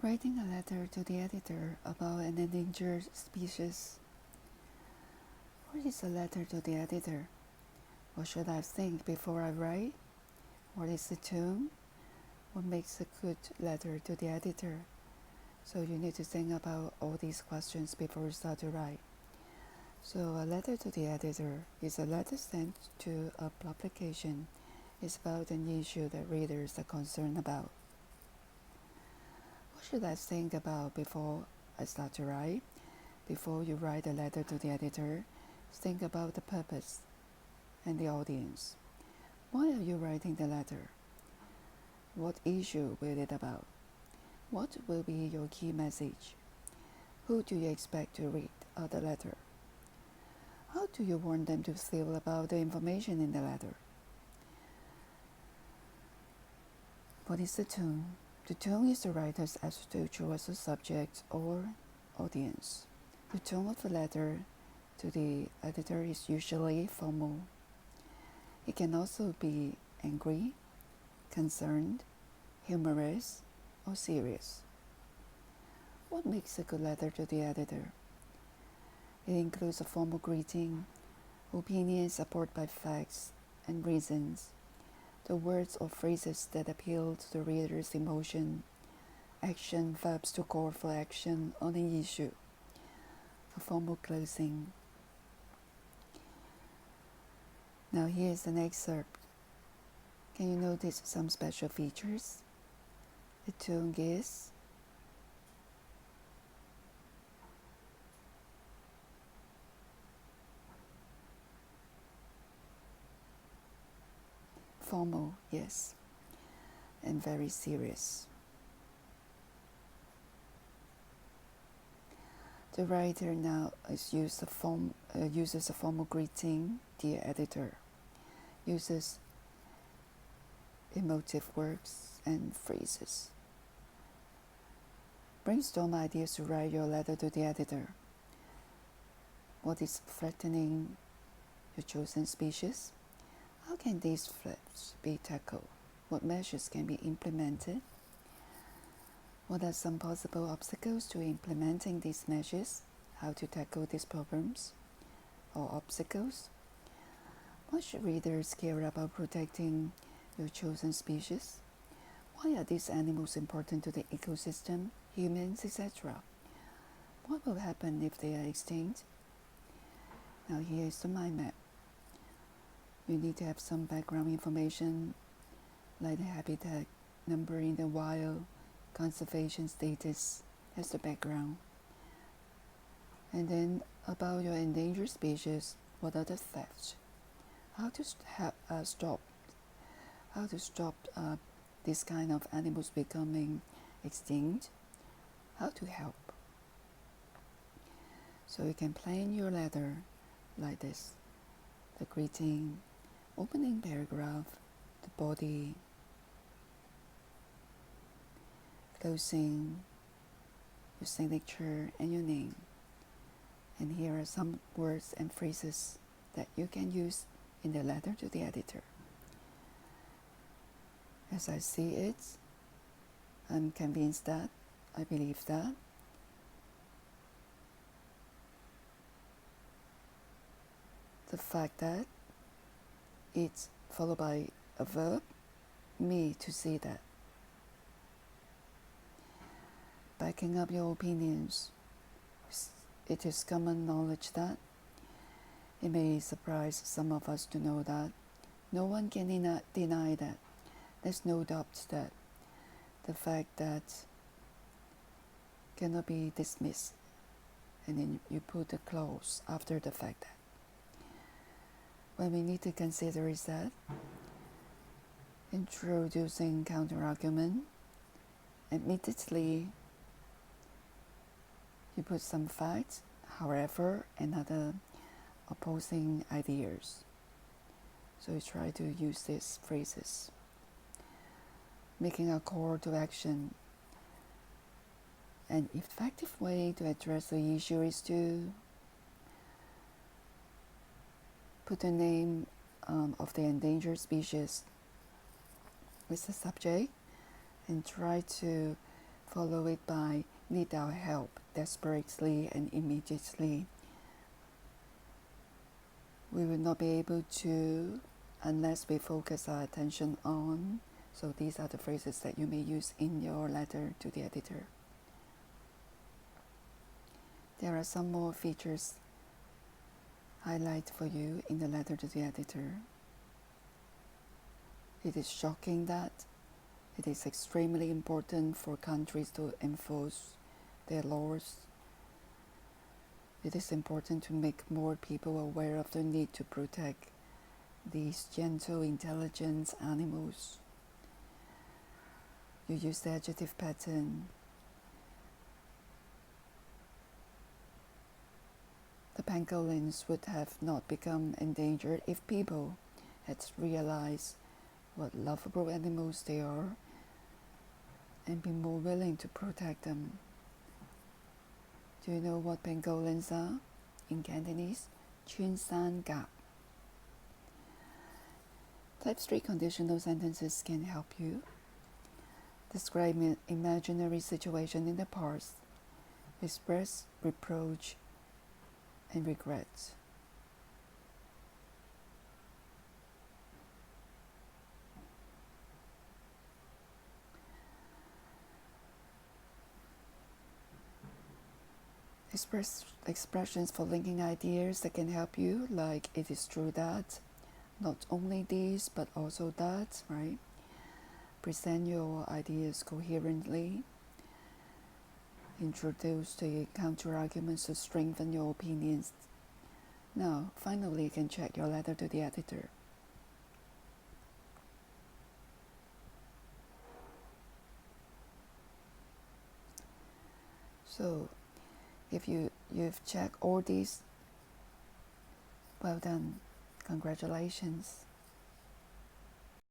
Writing a letter to the editor about an endangered species. What is a letter to the editor? What should I think before I write? What is the tone? What makes a good letter to the editor? So you need to think about all these questions before you start to write. So a letter to the editor is a letter sent to a publication. It's about an issue that readers are concerned about. What should I think about before I start to write? Before you write a letter to the editor, think about the purpose and the audience. Why are you writing the letter? What issue will it about? What will be your key message? Who do you expect to read the letter? How do you want them to feel about the information in the letter? What is the tone? The tone is the writer's attitude towards the subject or audience. The tone of the letter to the editor is usually formal. It can also be angry, concerned, humorous, or serious. What makes a good letter to the editor? It includes a formal greeting, opinions supported by facts and reasons, the words or phrases that appeal to the reader's emotion, action verbs to call for action on an issue, a formal closing. Now here's an excerpt. Can you notice some special features? The tone is formal, yes, and very serious. The writer now uses a formal greeting, dear editor, uses emotive words and phrases. Brainstorm ideas to write your letter to the editor. What is threatening your chosen species? How can these threats be tackled? What measures can be implemented? What are some possible obstacles to implementing these measures? How to tackle these problems or obstacles? Why should readers care about protecting your chosen species? Why are these animals important to the ecosystem, humans, etc.? What will happen if they are extinct? Now here is the mind map. You need to have some background information like the habitat number in the wild, conservation status as the background. And then about your endangered species, what are the threats? How to stop this kind of animals becoming extinct? How to help? So you can plan your letter like this: the greeting, opening paragraph, the body, closing, your signature, and your name. And here are some words and phrases that you can use in the letter to the editor. As I see it, I'm convinced that, I believe that, the fact that it's followed by a verb, me to see that. Backing up your opinions, it is common knowledge that it may surprise some of us to know that no one can deny that. There's no doubt that the fact that cannot be dismissed, and then you put a clause after the fact that. What we need to consider is that introducing counter-argument, admittedly, you put some facts, however, and other opposing ideas. So you try to use these phrases. Making a call to action. An effective way to address the issue is to put the name of the endangered species with the subject and try to follow it by need our help desperately and immediately. We will not be able to unless we focus our attention on. So these are the phrases that you may use in your letter to the editor. There are some more features highlighted for you in the letter to the editor. It is shocking that it is extremely important for countries to enforce their laws. It is important to make more people aware of the need to protect these gentle, intelligent animals. You use the adjective pattern. The pangolins would have not become endangered if people had realized what lovable animals they are and been more willing to protect them. Do you know what pangolins are? In Cantonese, Chun San Gap. Type 3 conditional sentences can help you. Describe an imaginary situation in the past. Express reproach and regret. Express expressions for linking ideas that can help you, like it is true that, not only this but also that, right? Present your ideas coherently. Introduce the counter-arguments to strengthen your opinions. Now, finally, you can check your letter to the editor. So, if you've checked all these, well done, congratulations.